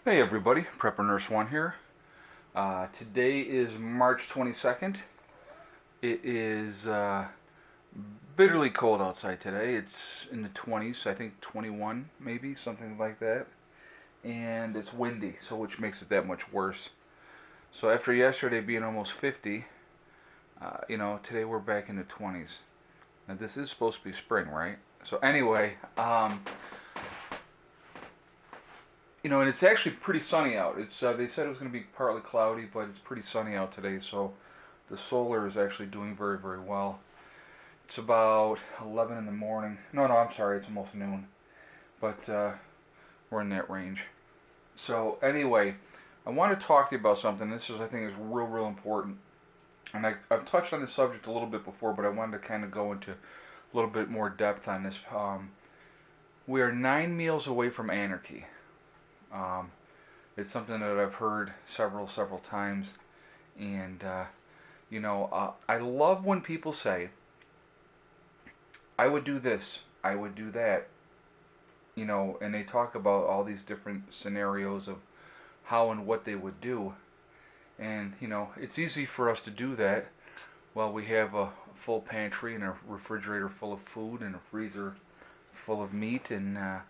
Hey everybody, Prepper Nurse One here. Today is March 22nd. It is bitterly cold outside today. It's in the 20s, I think 21 maybe, something like that. And it's windy, so which makes it that much worse. So after yesterday being almost 50, today we're back in the 20s. Now this is supposed to be spring, right? So anyway, and it's actually pretty sunny out. It's they said it was going to be partly cloudy, but it's pretty sunny out today. So the solar is actually doing very, very well. It's about 11 in the morning. No, I'm sorry, it's almost noon. But we're in that range. So anyway, I want to talk to you about something. This is, I think, is real, real important. And I've touched on this subject a little bit before, but I wanted to kind of go into a little bit more depth on this. We are 9 meals away from anarchy. Um, it's something that I've heard several times, and I love when people say, "I would do this, I would do that," and they talk about all these different scenarios of how and what they would do, and it's easy for us to do that while we have a full pantry and a refrigerator full of food and a freezer full of meat, and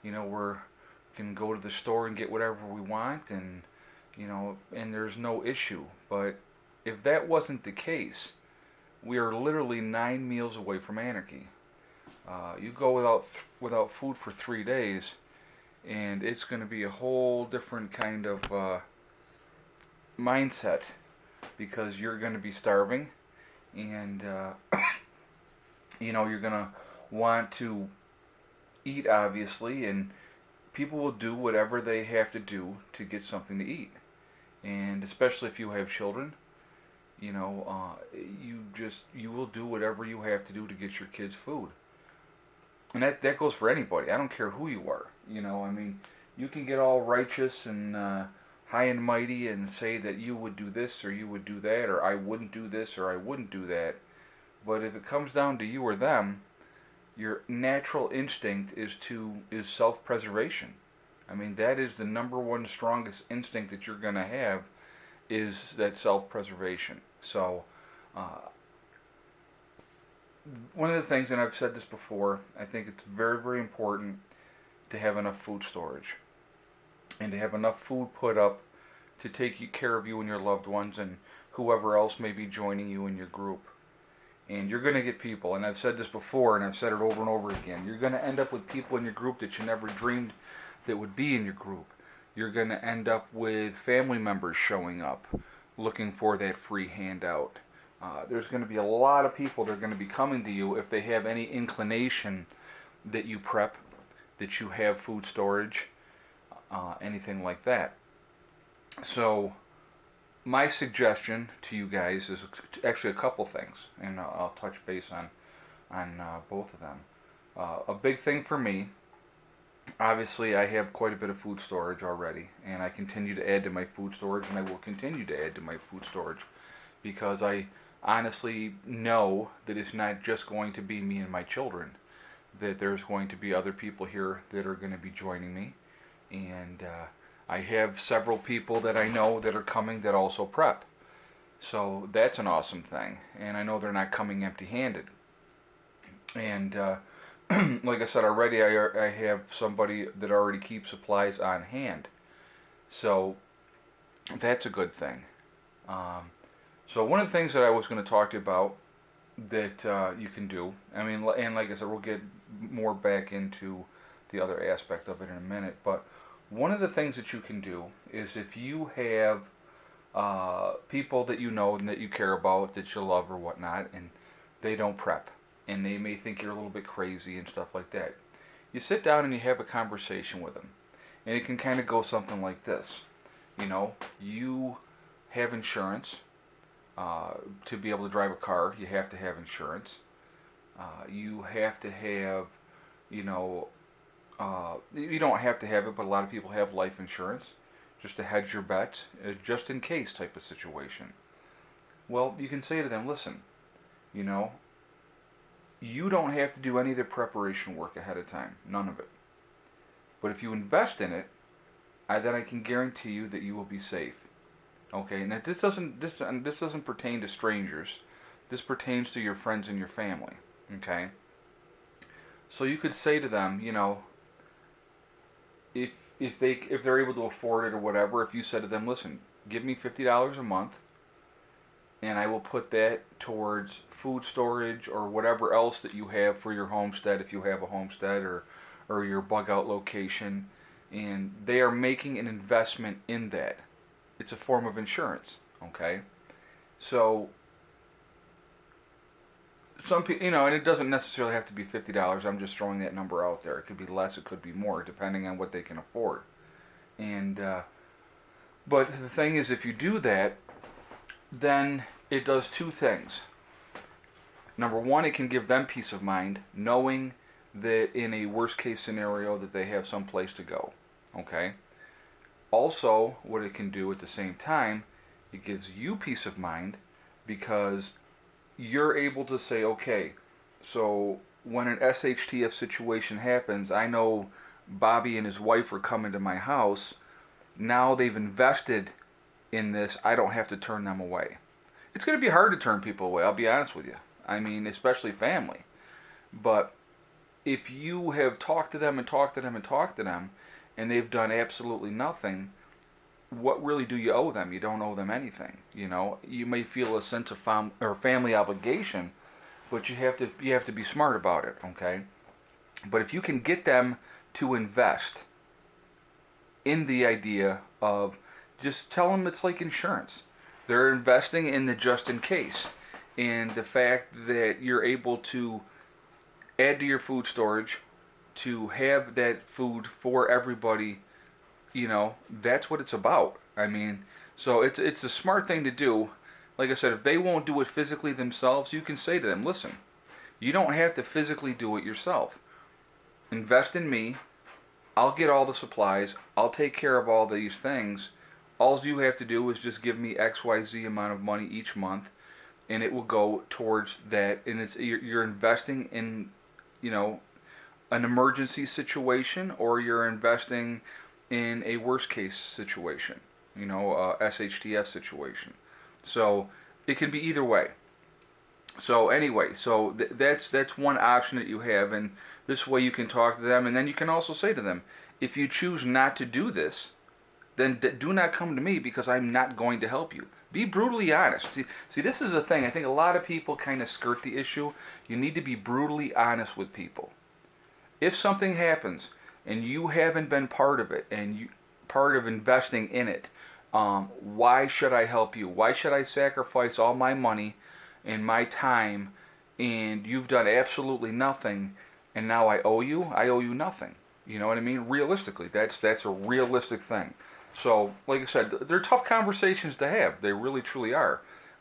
we're can go to the store and get whatever we want, and and there's no issue. But if that wasn't the case, we are literally 9 meals away from anarchy. You go without food for 3 days, and it's going to be a whole different kind of mindset because you're going to be starving, and you're going to want to eat, obviously, and people will do whatever they have to do to get something to eat. And especially if you have children, you will do whatever you have to do to get your kids food. And that goes for anybody. I don't care who you are. You can get all righteous and high and mighty and say that you would do this or you would do that, or I wouldn't do this or I wouldn't do that. But if it comes down to you or them, your natural instinct is self-preservation. I mean, that is the number one strongest instinct that you're going to have, is that self-preservation. So one of the things, and I've said this before, I think it's very, very important to have enough food storage and to have enough food put up to take care of you and your loved ones and whoever else may be joining you in your group. And you're going to get people, and I've said this before and I've said it over and over again, you're going to end up with people in your group that you never dreamed that would be in your group. You're going to end up with family members showing up looking for that free handout. There's going to be a lot of people that are going to be coming to you if they have any inclination that you prep, that you have food storage, anything like that. So my suggestion to you guys is actually a couple things, and I'll touch base on both of them. A big thing for me, obviously, I have quite a bit of food storage already, and I continue to add to my food storage, and I will continue to add to my food storage because I honestly know that it's not just going to be me and my children, that there's going to be other people here that are going to be joining me, and I have several people that I know that are coming that also prep. So that's an awesome thing, and I know they're not coming empty-handed. And like I said already, I have somebody that already keeps supplies on hand. So that's a good thing. So one of the things that I was going to talk to you about that you can do, and like I said, we'll get more back into the other aspect of it in a minute, but one of the things that you can do is if you have people that you know and that you care about, that you love or whatnot, and they don't prep, and they may think you're a little bit crazy and stuff like that. You sit down and you have a conversation with them, and it can kind of go something like this. You have insurance. To be able to drive a car, you have to have insurance. You have to have, you don't have to have it, but a lot of people have life insurance just to hedge your bets, just in case type of situation. Well, you can say to them, listen, you know, you don't have to do any of the preparation work ahead of time, none of it. But if you invest in it, then I can guarantee you that you will be safe. Okay, now this doesn't pertain to strangers. This pertains to your friends and your family. Okay, so you could say to them, if they're able to afford it or whatever, if you said to them, listen, give me $50 a month, and I will put that towards food storage or whatever else that you have for your homestead, if you have a homestead, or your bug out location, and they are making an investment in that. It's a form of insurance. Okay, so some people, and it doesn't necessarily have to be $50. I'm just throwing that number out there. It could be less, it could be more, depending on what they can afford. And but the thing is, if you do that, then it does two things. Number one, it can give them peace of mind, knowing that in a worst case scenario that they have some place to go. Okay. Also, what it can do at the same time, it gives you peace of mind because you're able to say, okay, so when an SHTF situation happens, I know Bobby and his wife are coming to my house. Now they've invested in this. I don't have to turn them away. It's going to be hard to turn people away, I'll be honest with you. I mean, especially family. But if you have talked to them and talked to them and talked to them, and they've done absolutely nothing, what really do you owe them? You don't owe them anything. You may feel a sense of family obligation, but you have to be smart about it. Okay, but if you can get them to invest in the idea of, just tell them it's like insurance. They're investing in the just in case, and the fact that you're able to add to your food storage, to have that food for everybody, that's what it's about. I mean, so it's a smart thing to do. Like I said, if they won't do it physically themselves, you can say to them, listen, you don't have to physically do it yourself. Invest in me. I'll get all the supplies. I'll take care of all these things. All you have to do is just give me XYZ amount of money each month, and it will go towards that. And you're investing in, an emergency situation, or you're investing in a worst case situation, SHTF situation. So it can be either way. So anyway, that's one option that you have, and this way you can talk to them, and then you can also say to them, if you choose not to do this, then do not come to me, because I'm not going to help you. Be brutally honest. See, this is the thing. I think a lot of people kind of skirt the issue. You need to be brutally honest with people. If something happens and you haven't been part of it, and part of investing in it, why should I help you? Why should I sacrifice all my money and my time, and you've done absolutely nothing, and now I owe you? I owe you nothing. You know what I mean? Realistically, that's a realistic thing. So, like I said, they're tough conversations to have. They really, truly are.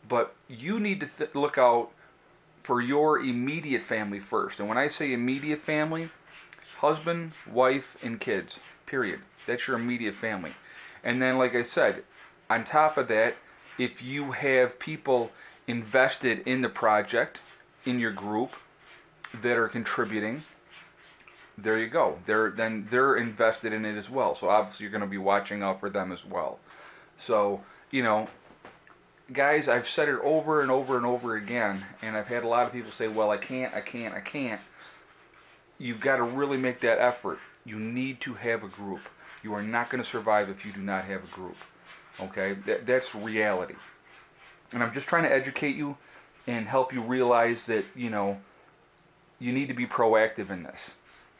But you need to look out for your immediate family first. And when I say immediate family, husband, wife, and kids, period. That's your immediate family. And then, like I said, on top of that, if you have people invested in the project, in your group, that are contributing, there you go. They're invested in it as well. So obviously you're going to be watching out for them as well. So, guys, I've said it over and over and over again, and I've had a lot of people say, well, I can't. You've got to really make that effort. You need to have a group. You are not going to survive if you do not have a group. Okay? That's reality. And I'm just trying to educate you and help you realize that, you need to be proactive in this.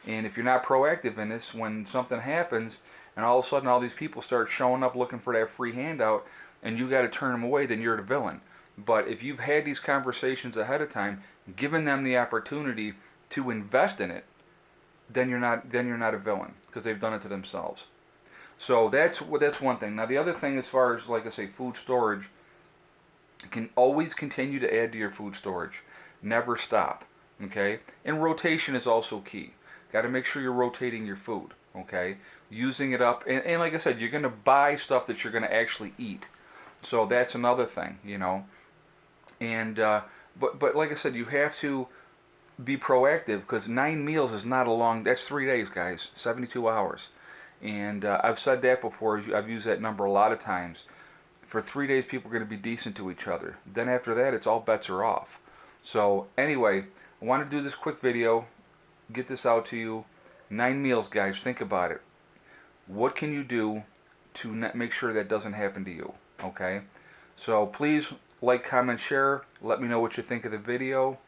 And if you're not proactive in this, when something happens and all of a sudden all these people start showing up looking for that free handout and you got to turn them away, then you're the villain. But if you've had these conversations ahead of time, given them the opportunity to invest in it, then you're not a villain, because they've done it to themselves. So that's one thing. Now the other thing, as far as, like I say, food storage, you can always continue to add to your food storage. Never stop. Okay? And rotation is also key. Got to make sure you're rotating your food. Okay? Using it up. And like I said, you're going to buy stuff that you're going to actually eat. So that's another thing, And but like I said, you have to be proactive, because 9 meals is not that's 3 days, guys. 72 hours. And I've said that before. I've used that number a lot of times. For 3 days, people are going to be decent to each other. Then after that, it's all bets are off. So anyway, I want to do this quick video, get this out to you. 9 meals, guys. Think about it. What can you do to make sure that doesn't happen to you? Okay? So please like, comment, share. Let me know what you think of the video.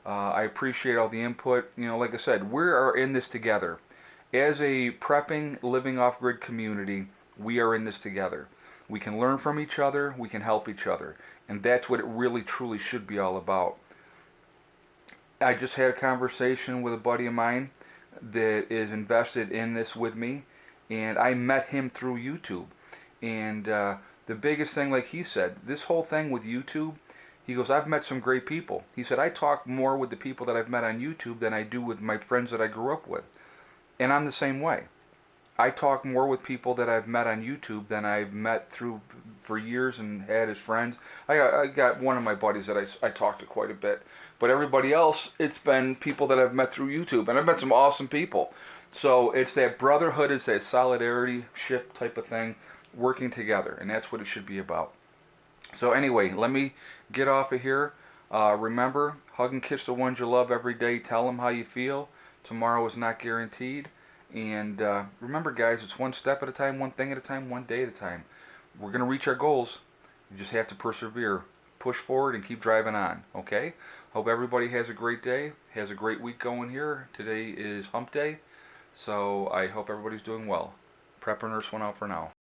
I appreciate all the input. You know, like I said, we are in this together. As a prepping, living off-grid community, we are in this together. We can learn from each other. We can help each other. And that's what it really, truly should be all about. I just had a conversation with a buddy of mine that is invested in this with me. And I met him through YouTube. And the biggest thing, like he said, this whole thing with YouTube, he goes, I've met some great people. He said, I talk more with the people that I've met on YouTube than I do with my friends that I grew up with. And I'm the same way. I talk more with people that I've met on YouTube than I've met through for years and had as friends. I got one of my buddies that I talk to quite a bit. But everybody else, it's been people that I've met through YouTube. And I've met some awesome people. So it's that brotherhood, it's that solidarity ship type of thing, working together. And that's what it should be about. So anyway, let me get off of here. Remember, hug and kiss the ones you love every day. Tell them how you feel. Tomorrow is not guaranteed. And remember, guys, it's one step at a time, one thing at a time, one day at a time. We're going to reach our goals. You just have to persevere. Push forward and keep driving on, okay? Hope everybody has a great day, has a great week going here. Today is hump day, so I hope everybody's doing well. Prepper Nurse 1 out for now.